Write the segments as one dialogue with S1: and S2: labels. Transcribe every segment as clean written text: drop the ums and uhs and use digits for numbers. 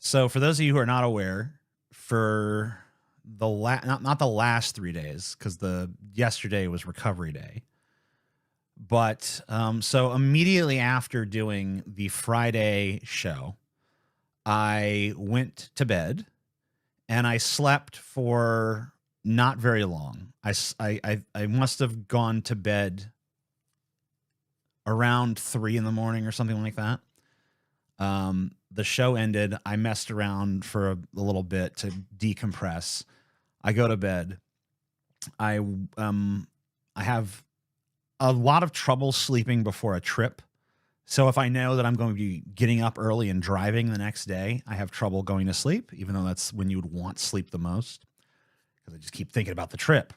S1: So for those of you who are not aware, for the not the last 3 days, because the yesterday was recovery day, but so immediately after doing the Friday show, I went to bed and I slept for not very long. I must have gone to bed around 3 in the morning or something like that. The show ended. I messed around for a little bit to decompress. I go to bed. I have a lot of trouble sleeping before a trip. So if I know that I'm going to be getting up early and driving the next day, I have trouble going to sleep, even though that's when you would want sleep the most, because I just keep thinking about the trip.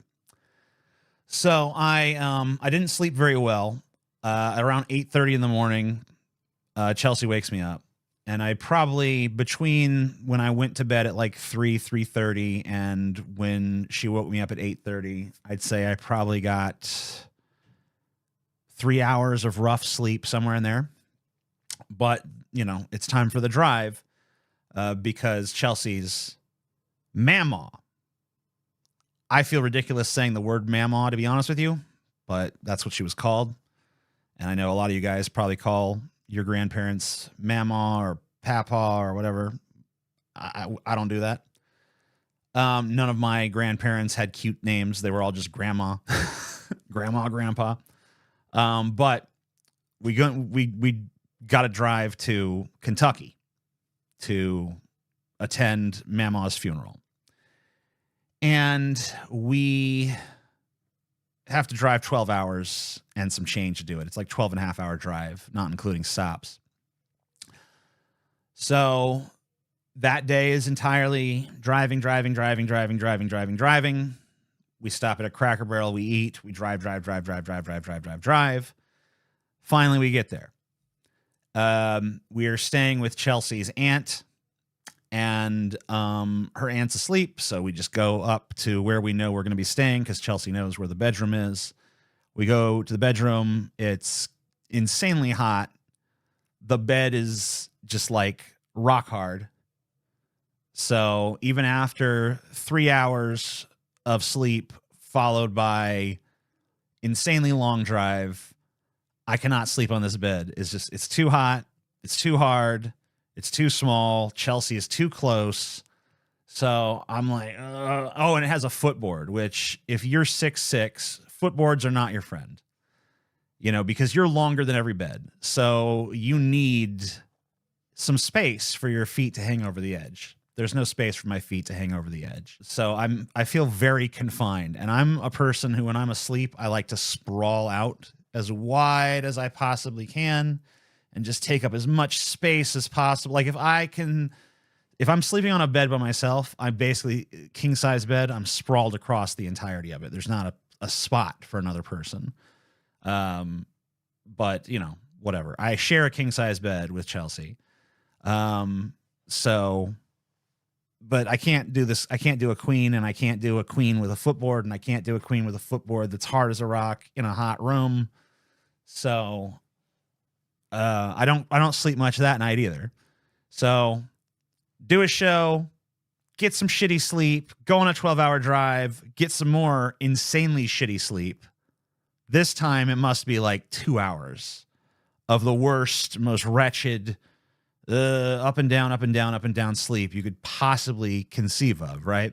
S1: So I didn't sleep very well. Around 8:30 in the morning, Chelsea wakes me up, and I probably, between when I went to bed at like 3:30 and when she woke me up at 8:30, I'd say I probably got 3 hours of rough sleep, somewhere in there. But, you know, it's time for the drive, because Chelsea's mamaw. I feel ridiculous saying the word mamaw, to be honest with you, but that's what she was called. And I know a lot of you guys probably call your grandparents mamaw or papa or whatever. I don't do that. None of my grandparents had cute names. They were all just grandma, grandma, grandpa. But we got to drive to Kentucky to attend Mamaw's funeral. And we have to drive 12 hours and some change to do it. It's like 12 and a half hour drive, not including stops. So that day is entirely driving. We stop at a Cracker Barrel, we eat, we drive. Finally, we get there. We are staying with Chelsea's aunt, and her aunt's asleep, so we just go up to where we know we're going to be staying because Chelsea knows where the bedroom is. We go to the bedroom. It's insanely hot. The bed is just like rock hard. So even after 3 hours of sleep followed by insanely long drive, I cannot sleep on this bed. It's too hot. It's too hard. It's too small. Chelsea is too close. So I'm like, oh, and it has a footboard, which if you're 6'6", footboards are not your friend, you know, because you're longer than every bed. So you need some space for your feet to hang over the edge. There's no space for my feet to hang over the edge. So I feel very confined, and I'm a person who, when I'm asleep, I like to sprawl out as wide as I possibly can and just take up as much space as possible. Like if I'm sleeping on a bed by myself, I'm basically king size bed. I'm sprawled across the entirety of it. There's not a spot for another person. But you know, whatever. I share a king size bed with Chelsea. But I can't do this. I can't do a queen, and I can't do a queen with a footboard, and I can't do a queen with a footboard that's hard as a rock in a hot room. So I don't sleep much that night either. So do a show, get some shitty sleep, go on a 12-hour drive, get some more insanely shitty sleep. This time it must be like 2 hours of the worst, most wretched, up and down sleep you could possibly conceive of, right?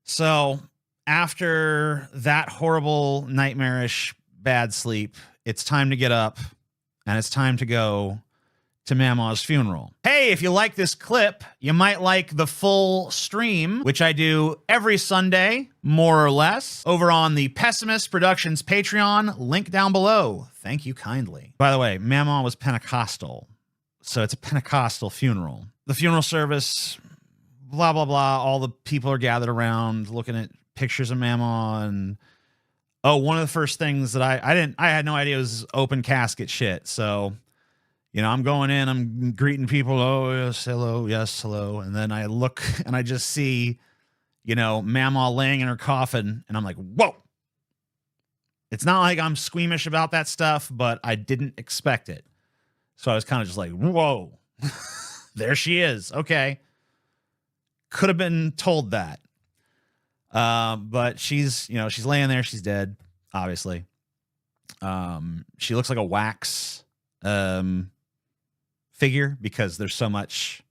S1: So after that horrible, nightmarish, bad sleep, it's time to get up, and it's time to go to Mamaw's funeral. Hey, if you like this clip, you might like the full stream, which I do every Sunday, more or less, over on the Pessimist Productions Patreon, link down below. Thank you kindly. By the way, Mamaw was Pentecostal, so it's a Pentecostal funeral. The funeral service, blah, blah, blah, all the people are gathered around looking at pictures of Mamaw, and one of the first things that I had no idea was open casket shit, so you know, I'm going in, I'm greeting people. Oh, yes, hello. And then I look and I just see, you know, Mamaw laying in her coffin. And I'm like, whoa. It's not like I'm squeamish about that stuff, but I didn't expect it. So I was kind of just like, whoa. There she is. Okay. Could have been told that. But she's laying there. She's dead, obviously. She looks like a wax figure because there's so much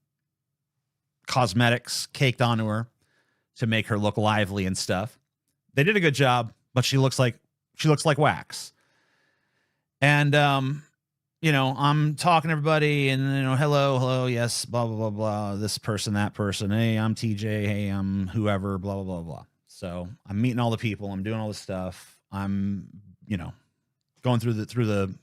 S1: cosmetics caked onto her to make her look lively and stuff. They did a good job, but she looks like wax. And I'm talking to everybody and hello, yes, blah blah blah blah, this person, that person, hey, I'm TJ, hey, I'm whoever, blah blah blah blah. So I'm meeting all the people, I'm doing all this stuff. I'm going through the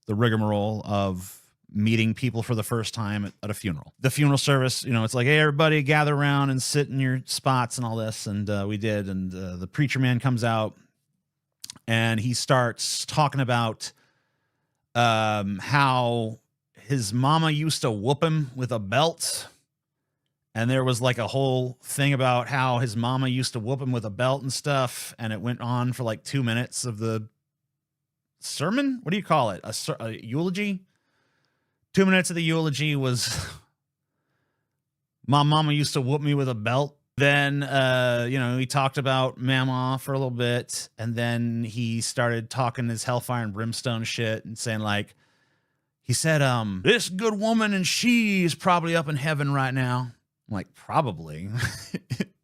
S1: rigmarole of meeting people for the first time at a funeral. The funeral service, it's like, hey, everybody gather around and sit in your spots and all this. And we did. And the preacher man comes out and he starts talking about how his mama used to whoop him with a belt. And there was like a whole thing about how his mama used to whoop him with a belt and stuff. And it went on for like 2 minutes of the sermon. What do you call it? A eulogy? 2 minutes of the eulogy was my mama used to whoop me with a belt. Then, he talked about Mama for a little bit. And then he started talking his hellfire and brimstone shit and saying like, he said, this good woman and she is probably up in heaven right now. I'm like, probably.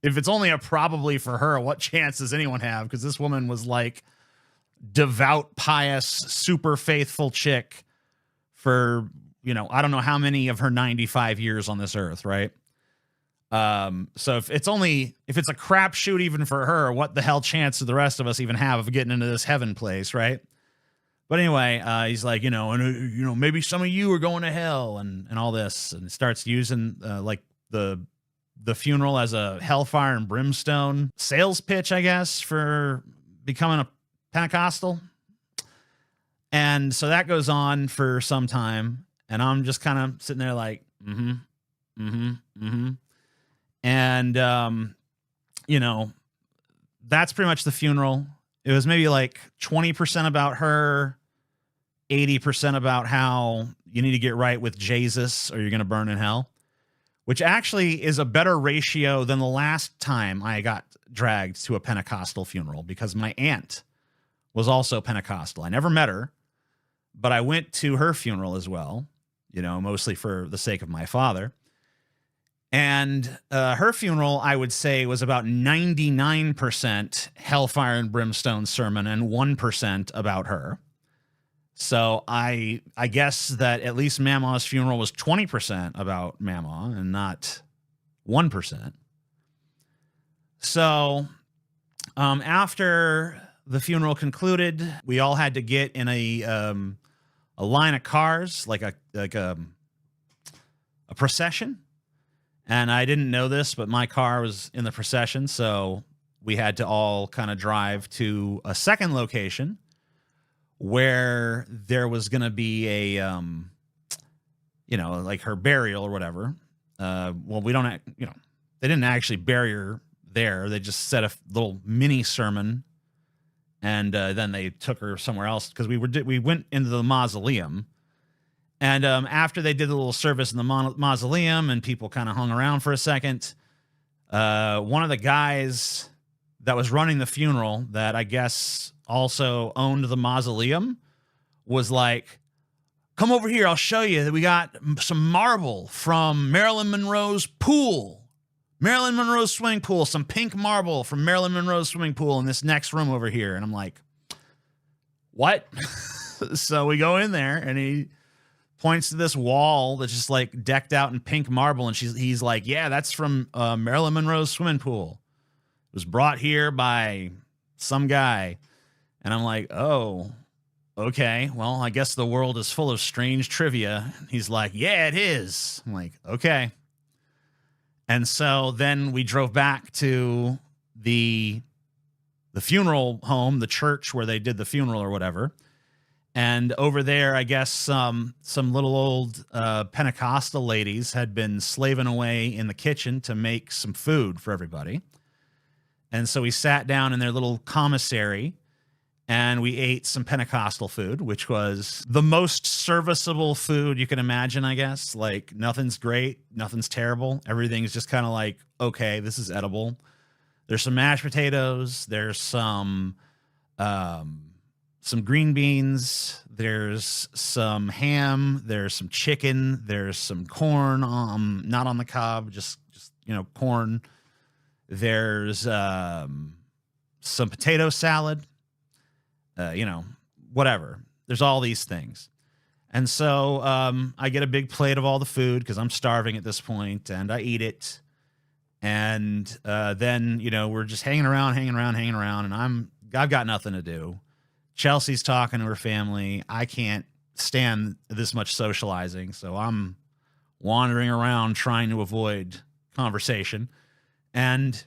S1: If it's only a probably for her, what chance does anyone have? Because this woman was like devout, pious, super faithful chick for, I don't know how many of her 95 years on this earth, right? So if it's a crapshoot even for her, what the hell chance do the rest of us even have of getting into this heaven place, right? But anyway, he's like, maybe some of you are going to hell and all this, and starts using like the funeral as a hellfire and brimstone sales pitch, I guess, for becoming a Pentecostal. And so that goes on for some time, and I'm just kind of sitting there like, And, that's pretty much the funeral. It was maybe like 20% about her, 80% about how you need to get right with Jesus or you're going to burn in hell, which actually is a better ratio than the last time I got dragged to a Pentecostal funeral, because my aunt was also Pentecostal. I never met her, but I went to her funeral as well, mostly for the sake of my father. And her funeral, I would say, was about 99% hellfire and brimstone sermon and 1% about her. So I guess that at least Mama's funeral was 20% about Mama and not 1%. So after the funeral concluded, we all had to get in a line of cars, like a procession. And I didn't know this, but my car was in the procession, so we had to all kind of drive to a second location where there was going to be a, like her burial or whatever. Well, they didn't actually bury her there. They just said a little mini sermon, and then they took her somewhere else because we went into the mausoleum. And after they did the little service in the mausoleum and people kind of hung around for a second, one of the guys that was running the funeral, that I guess also owned the mausoleum, was like, come over here, I'll show you that we got some marble from Marilyn Monroe's pool. Marilyn Monroe's swimming pool, some pink marble from Marilyn Monroe's swimming pool in this next room over here. And I'm like, what? So we go in there and he points to this wall that's just like decked out in pink marble. And he's like, yeah, that's from Marilyn Monroe's swimming pool. It was brought here by some guy. And I'm like, oh, okay. Well, I guess the world is full of strange trivia. He's like, yeah, it is. I'm like, okay. And so then we drove back to the funeral home, the church where they did the funeral or whatever. And over there, I guess some little old Pentecostal ladies had been slaving away in the kitchen to make some food for everybody. And so we sat down in their little commissary, and we ate some Pentecostal food, which was the most serviceable food you can imagine, I guess. Like, nothing's great, nothing's terrible. Everything's just kind of like, okay, this is edible. There's some mashed potatoes. There's some green beans. There's some ham. There's some chicken. There's some corn, not on the cob, just corn. There's some potato salad. Whatever. There's all these things. And so I get a big plate of all the food because I'm starving at this point, and I eat it. And then, we're just hanging around, and I've got nothing to do. Chelsea's talking to her family. I can't stand this much socializing, so I'm wandering around trying to avoid conversation. And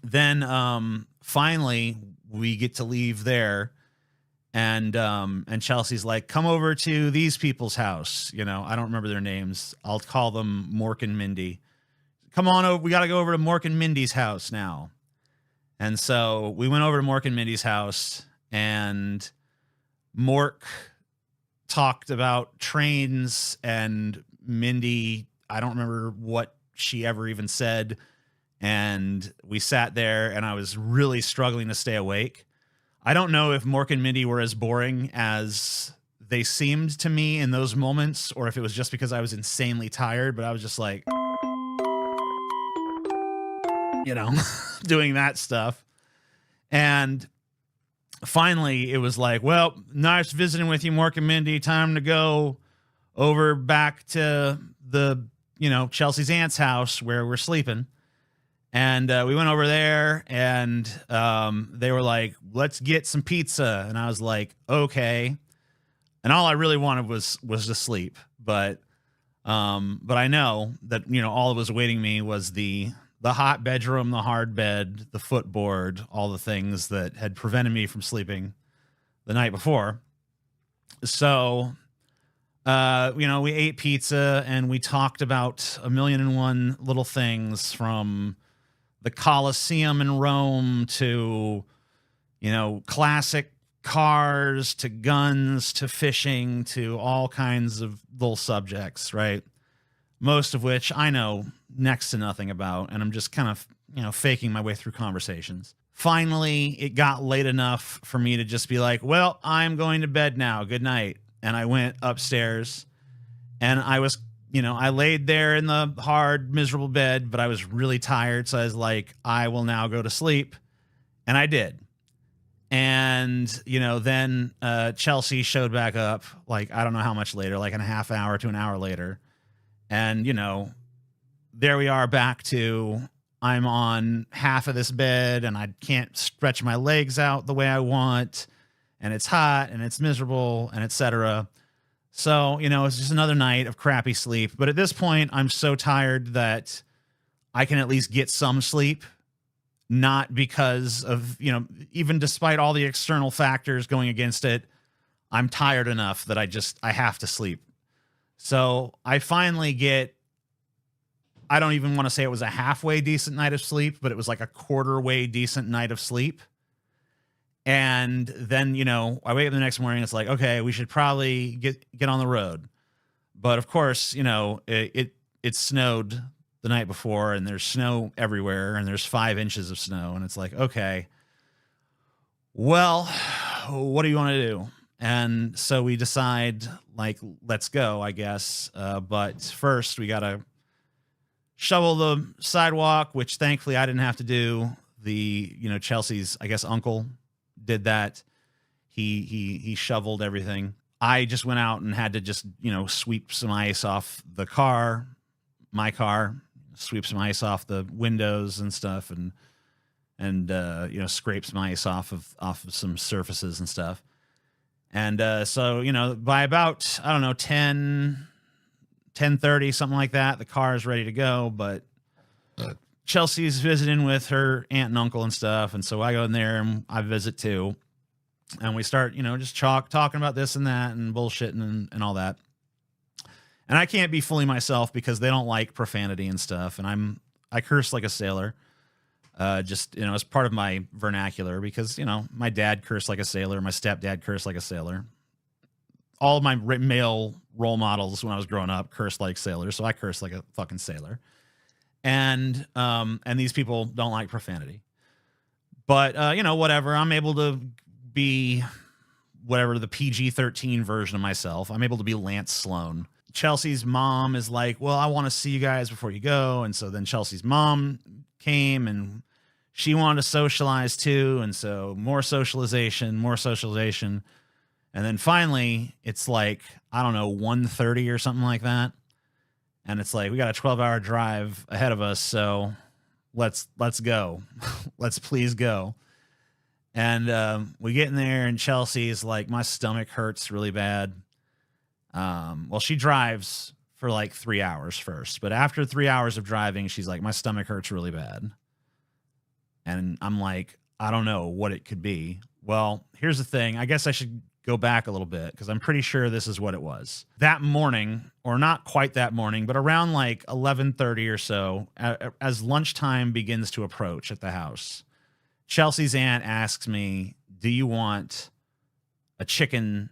S1: then finally we get to leave there, and Chelsea's like, come over to these people's house. I don't remember their names. I'll call them Mork and Mindy. Come on over. We got to go over to Mork and Mindy's house now. And so we went over to Mork and Mindy's house, and Mork talked about trains, and Mindy, I don't remember what she ever even said. And we sat there, and I was really struggling to stay awake. I don't know if Mork and Mindy were as boring as they seemed to me in those moments, or if it was just because I was insanely tired, but I was just like, doing that stuff. And finally it was like, well, nice visiting with you, Mork and Mindy. Time to go over back to the, Chelsea's aunt's house where we're sleeping. And we went over there, and they were like, let's get some pizza. And I was like, okay. And all I really wanted was to sleep. But I know that, all that was awaiting me was the hot bedroom, the hard bed, the footboard, all the things that had prevented me from sleeping the night before. So, we ate pizza, and we talked about 1,000,001 little things, from the Colosseum in Rome to, classic cars, to guns, to fishing, to all kinds of little subjects, right? Most of which I know next to nothing about, and I'm just kind of, faking my way through conversations. Finally, it got late enough for me to just be like, well, I'm going to bed now. Good night. And I went upstairs, and I was, I laid there in the hard, miserable bed, but I was really tired. So I was like, I will now go to sleep. And I did. And, then Chelsea showed back up, like, I don't know how much later, like in a half hour to an hour later. And, there we are back to, I'm on half of this bed, and I can't stretch my legs out the way I want. And it's hot, and it's miserable, and etc. So, it's just another night of crappy sleep. But at this point, I'm so tired that I can at least get some sleep. Not because of, even despite all the external factors going against it, I'm tired enough that I have to sleep. So I finally get, I don't even want to say it was a halfway decent night of sleep, but it was like a quarter way decent night of sleep. And then, I wake up the next morning, it's like, okay, we should probably get on the road. But of course, it snowed the night before, and there's snow everywhere, and there's 5 inches of snow. And it's like, okay, well, what do you want to do? And so we decide, like, let's go, I guess. But first we got to shovel the sidewalk, which thankfully I didn't have to do. Chelsea's, I guess, uncle did that. He shoveled everything. I just went out and had to just, sweep some ice off my car, sweep some ice off the windows and stuff, and scrape some ice off of some surfaces and stuff. And so, by about, I don't know, 10:30, something like that, the car is ready to go. But Chelsea's visiting with her aunt and uncle and stuff. And so I go in there and I visit too. And we start, just talking about this and that and bullshitting and all that. And I can't be fully myself because they don't like profanity and stuff. And I curse like a sailor. Just, as part of my vernacular, because, my dad cursed like a sailor. My stepdad cursed like a sailor. All of my male role models when I was growing up cursed like sailors. So I curse like a fucking sailor. And these people don't like profanity. But, whatever. I'm able to be whatever the PG-13 version of myself. I'm able to be Lance Sloan. Chelsea's mom is like, well, I want to see you guys before you go. And so then Chelsea's mom came and she wanted to socialize too. And so more socialization. And then finally it's like, I don't know, 1:30 or something like that. And it's like, we got a 12-hour drive ahead of us. So let's go. Let's please go. And we get in there and Chelsea's like, my stomach hurts really bad. Well, she drives for like 3 hours first, but after 3 hours of driving, she's like, my stomach hurts really bad. And I'm like, I don't know what it could be. Well, here's the thing. I guess I should go back a little bit because I'm pretty sure this is what it was. That morning, or not quite that morning, but around like 11:30 or so, as lunchtime begins to approach at the house, Chelsea's aunt asks me, do you want a chicken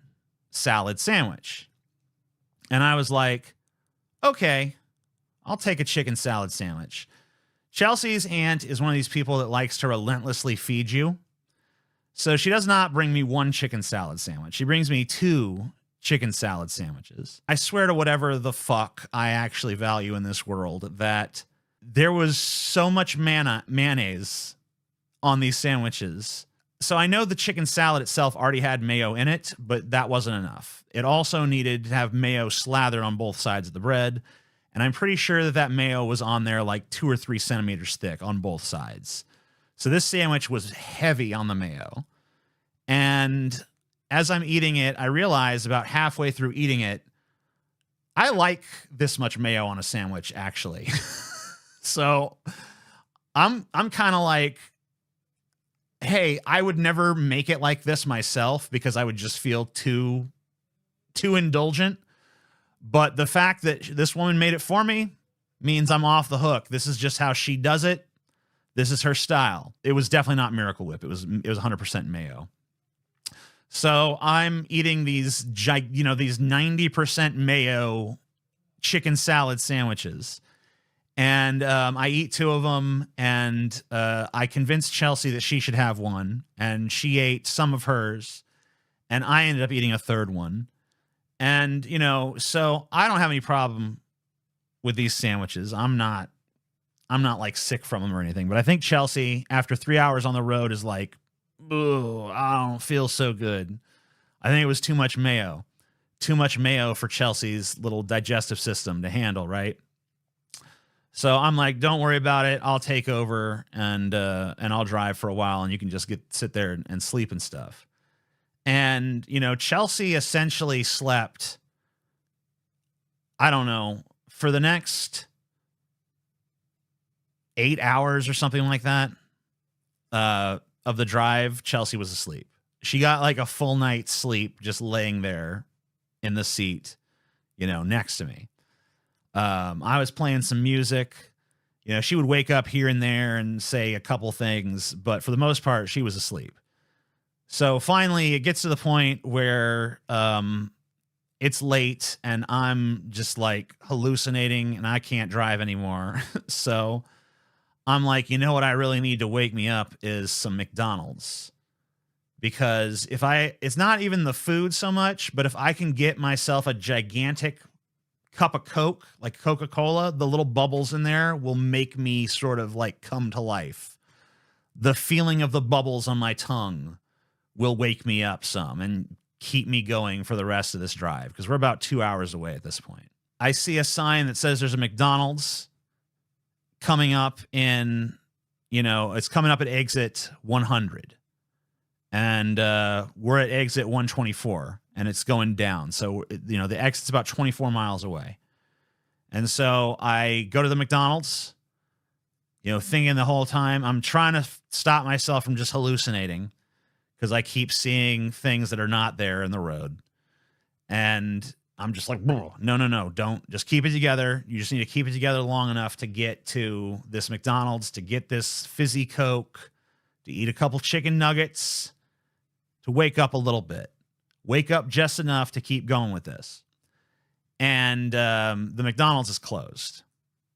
S1: salad sandwich? And I was like, okay, I'll take a chicken salad sandwich. Chelsea's aunt is one of these people that likes to relentlessly feed you. So she does not bring me one chicken salad sandwich. She brings me 2 chicken salad sandwiches. I swear to whatever the fuck I actually value in this world that there was so much mayonnaise on these sandwiches. So I know the chicken salad itself already had mayo in it, but that wasn't enough. It also needed to have mayo slathered on both sides of the bread. And I'm pretty sure that mayo was on there like 2 or 3 centimeters thick on both sides. So this sandwich was heavy on the mayo. And as I'm eating it, I realize about halfway through eating it, I like this much mayo on a sandwich, actually. So I'm kind of like, hey, I would never make it like this myself because I would just feel too indulgent. But the fact that this woman made it for me means I'm off the hook. This is just how she does it. This is her style. It was definitely not Miracle Whip. It was 100% mayo. So I'm eating these 90% mayo chicken salad sandwiches. And I eat 2 of them, and I convinced Chelsea that she should have one, and she ate some of hers, and I ended up eating a 3rd one. And, so I don't have any problem with these sandwiches. I'm not like sick from them or anything, but I think Chelsea, after 3 hours on the road, is like, oh, I don't feel so good. I think it was too much mayo for Chelsea's little digestive system to handle, right? So I'm like, don't worry about it. I'll take over and I'll drive for a while and you can just sit there and sleep and stuff. And, Chelsea essentially slept, I don't know, for the next 8 hours or something like that of the drive. Chelsea was asleep. She got like a full night's sleep just laying there in the seat, next to me. I was playing some music. She would wake up here and there and say a couple things, but for the most part, she was asleep. So finally, it gets to the point where it's late and I'm just like hallucinating and I can't drive anymore. So I'm like, what I really need to wake me up is some McDonald's. Because it's not even the food so much, but if I can get myself a gigantic cup of Coke, like Coca-Cola, the little bubbles in there will make me sort of like come to life. The feeling of the bubbles on my tongue will wake me up some and keep me going for the rest of this drive because we're about 2 hours away at this point. I see a sign that says there's a McDonald's coming up in, it's coming up at exit 100. And we're at exit 124 and it's going down. So, the exit's about 24 miles away. And so I go to the McDonald's, thinking the whole time, I'm trying to stop myself from just hallucinating because I keep seeing things that are not there in the road. And I'm just like, no, no, no, don't. Just keep it together. You just need to keep it together long enough to get to this McDonald's, to get this fizzy Coke, to eat a couple chicken nuggets, to wake up a little bit. Wake up just enough to keep going with this. And the McDonald's is closed.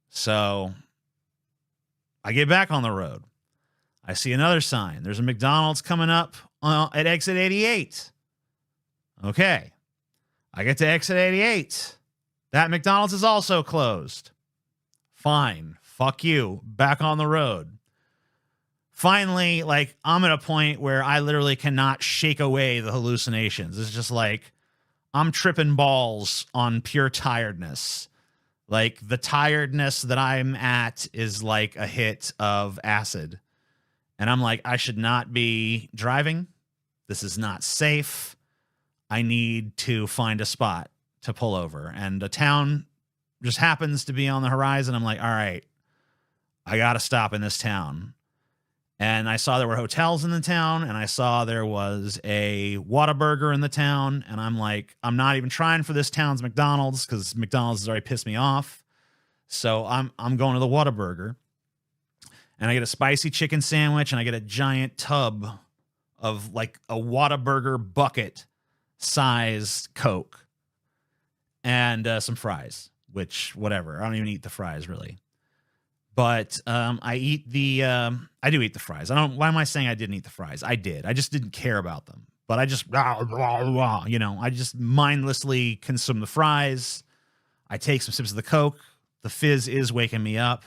S1: So I get back on the road. I see another sign. There's a McDonald's coming up at exit 88. Okay. I get to exit 88. That McDonald's is also closed. Fine. Fuck you. Back on the road. Finally, like, I'm at a point where I literally cannot shake away the hallucinations. It's just like I'm tripping balls on pure tiredness. Like, the tiredness that I'm at is like a hit of acid. And I'm like, I should not be driving. This is not safe. I need to find a spot to pull over. And a town just happens to be on the horizon. I'm like, all right, I got to stop in this town. And I saw there were hotels in the town, and I saw there was a Whataburger in the town. And I'm like, I'm not even trying for this town's McDonald's because McDonald's has already pissed me off. So I'm going to the Whataburger. And I get a spicy chicken sandwich, and I get a giant tub of like a Whataburger bucket sized Coke and some fries, which whatever. I don't even eat the fries really. But I do eat the fries. Why am I saying I didn't eat the fries? I did. I just didn't care about them. But I just, I just mindlessly consume the fries. I take some sips of the Coke. The fizz is waking me up.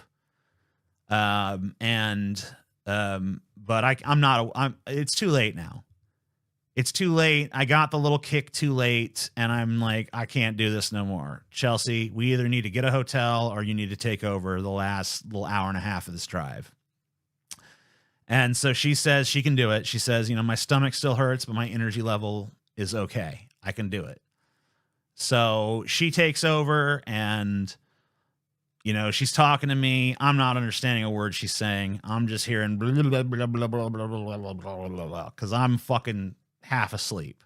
S1: But it's too late now. It's too late. I got the little kick too late, and I'm like, I can't do this no more. Chelsea, we either need to get a hotel or you need to take over the last little hour and a half of this drive. And so she says she can do it. She says, my stomach still hurts, but my energy level is okay. I can do it. So she takes over, and she's talking to me. I'm not understanding a word she's saying. I'm just hearing blah, blah, blah, blah, blah, blah, blah, blah, blah, blah, because I'm fucking half asleep.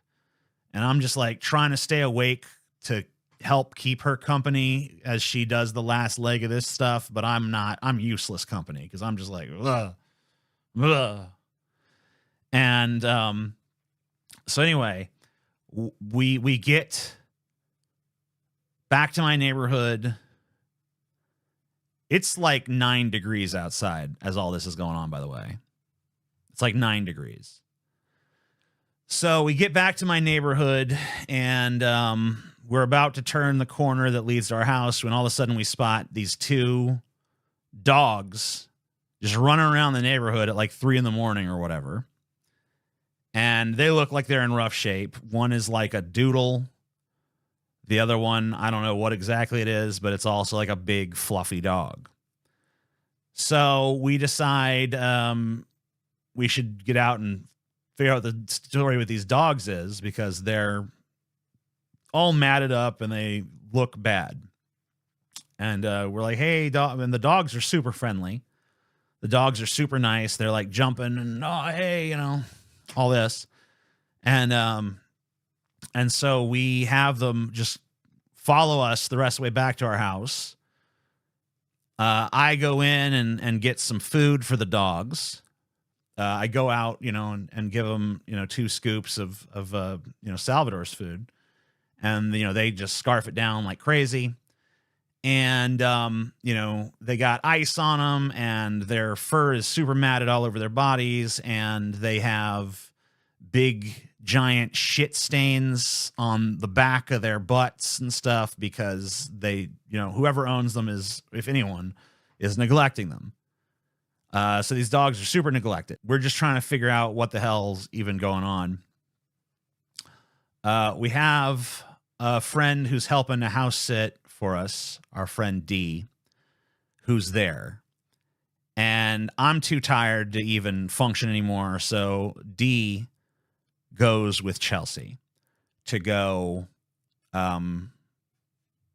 S1: And I'm just like trying to stay awake to help keep her company as she does the last leg of this stuff. But I'm useless company because I'm just like, ugh, ugh. And so anyway, we get back to my neighborhood. It's like 9 degrees outside as all this is going on, by the way. It's like 9 degrees. So we get back to my neighborhood, and we're about to turn the corner that leads to our house when all of a sudden we spot these 2 dogs just running around the neighborhood at like 3 a.m. or whatever. And they look like they're in rough shape. One is like a doodle. The other one, I don't know what exactly it is, but it's also like a big fluffy dog. So we decide we should get out and figure out what the story with these dogs is, because they're all matted up and they look bad. And we're like, hey, dog. And the dogs are super friendly. The dogs are super nice. They're like jumping and, oh, hey, all this. And so we have them just follow us the rest of the way back to our house. I go in and get some food for the dogs. I go out, and give them, 2 scoops of Salvador's food. And, they just scarf it down like crazy. And, they got ice on them, and their fur is super matted all over their bodies. And they have big, giant shit stains on the back of their butts and stuff because they, whoever owns them is, if anyone, is neglecting them. So these dogs are super neglected. We're just trying to figure out what the hell's even going on. We have a friend who's helping to house sit for us, our friend D, who's there. And I'm too tired to even function anymore. So D goes with Chelsea to go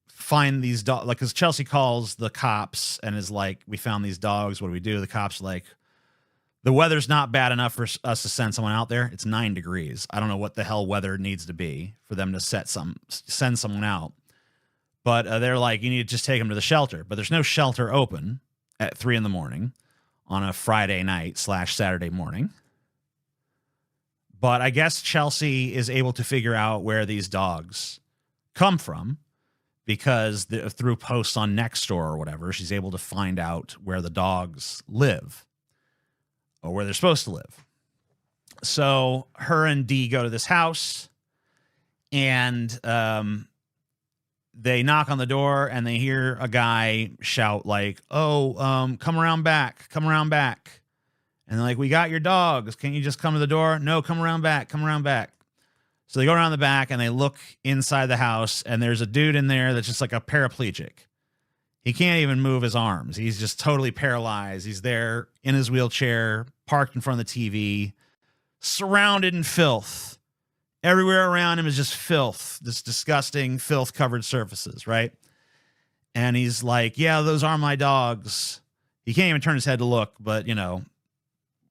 S1: find these dogs. Like, because Chelsea calls the cops and is like, we found these dogs. What do we do? The cops are like, The weather's not bad enough for us to send someone out there. It's 9 degrees. I don't know what the hell weather needs to be for them to send someone out. But they're like, you need to just take them to the shelter. But there's no shelter open at 3 in the morning on a Friday night / Saturday morning. But I guess Chelsea is able to figure out where these dogs come from because through posts on Nextdoor or whatever, she's able to find out where the dogs live or where they're supposed to live. So her and Dee go to this house, and they knock on the door, and they hear a guy shout like, "Oh, come around back, come around back." And they're like, "We got your dogs. Can you just come to the door?" "No, come around back, come around back." So they go around the back, and they look inside the house, and there's a dude in there that's just like a paraplegic. He can't even move his arms. He's just totally paralyzed. He's there in his wheelchair, parked in front of the TV, surrounded in filth. Everywhere around him is just filth, this disgusting filth-covered surfaces, right? And he's like, "Yeah, those are my dogs." He can't even turn his head to look, but, you know,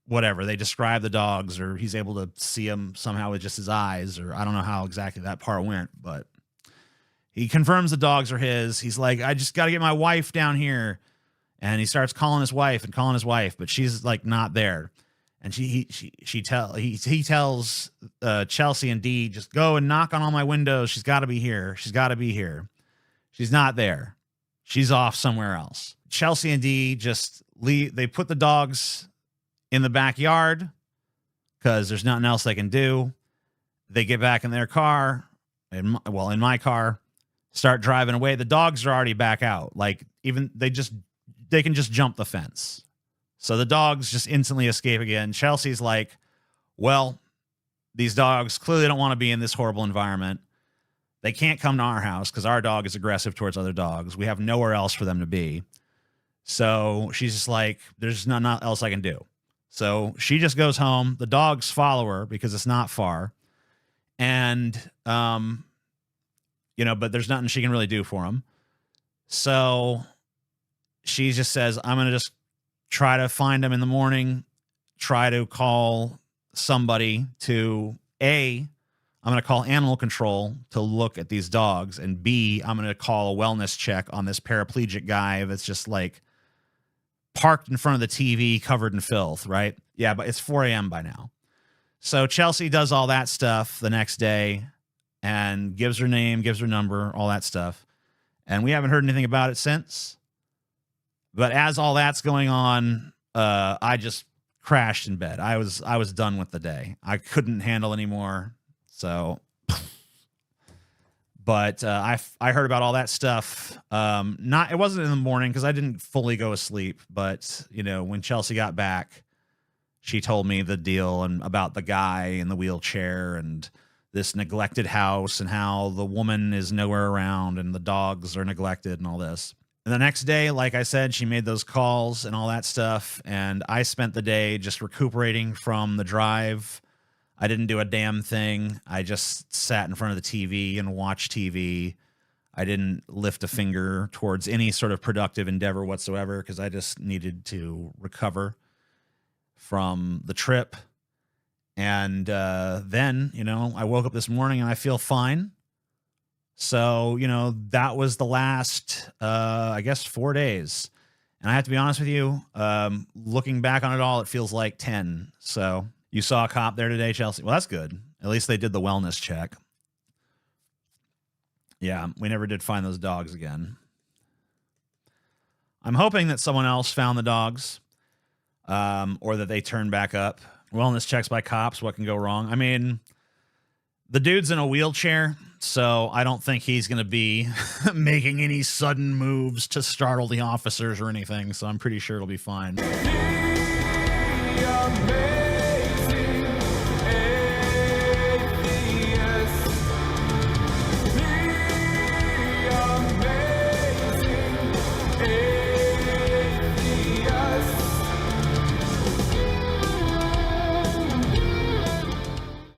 S1: whatever. They describe the dogs, or he's able to see them somehow with just his eyes, or I don't know how exactly that part went, but he confirms the dogs are his. He's like, "I just got to get my wife down here." And he starts calling his wife, but she's like not there. And he tells Chelsea and Dee, "Just go and knock on all my windows. She's got to be here. She's got to be here." She's not there. She's off somewhere else. Chelsea and Dee just leave. They put the dogs in the backyard because there's nothing else they can do. They get back in their car, in my car, start driving away. The dogs are already back out. Like, even they can just jump the fence. So the dogs just instantly escape again. Chelsea's like, "Well, these dogs clearly don't want to be in this horrible environment. They can't come to our house because our dog is aggressive towards other dogs. We have nowhere else for them to be." So she's just like, "There's nothing else I can do." So she just goes home. The dogs follow her because it's not far. And, but there's nothing she can really do for them. So she just says, "I'm going to just try to find them in the morning, try to call somebody to I'm going to call animal control to look at these dogs, and B, I'm going to call a wellness check on this paraplegic guy that's just like parked in front of the TV covered in filth," right? Yeah, but it's 4 a.m. by now. So Chelsea does all that stuff the next day and gives her name, gives her number, all that stuff. And we haven't heard anything about it since. But as all that's going on, I just crashed in bed. I was done with the day. I couldn't handle anymore. So, but I heard about all that stuff. It wasn't in the morning because I didn't fully go to sleep. But when Chelsea got back, she told me the deal and about the guy in the wheelchair and this neglected house and how the woman is nowhere around and the dogs are neglected and all this. And the next day, like I said, she made those calls and all that stuff. And I spent the day just recuperating from the drive. I didn't do a damn thing. I just sat in front of the TV and watched TV. I didn't lift a finger towards any sort of productive endeavor whatsoever because I just needed to recover from the trip. And then, I woke up this morning and I feel fine. So, that was the last, 4 days. And I have to be honest with you, looking back on it all, it feels like 10. So you saw a cop there today, Chelsea. Well, that's good. At least they did the wellness check. Yeah, we never did find those dogs again. I'm hoping that someone else found the dogs, or that they turned back up. Wellness checks by cops, what can go wrong? I mean, the dude's in a wheelchair, so I don't think he's going to be making any sudden moves to startle the officers or anything, so I'm pretty sure it'll be fine.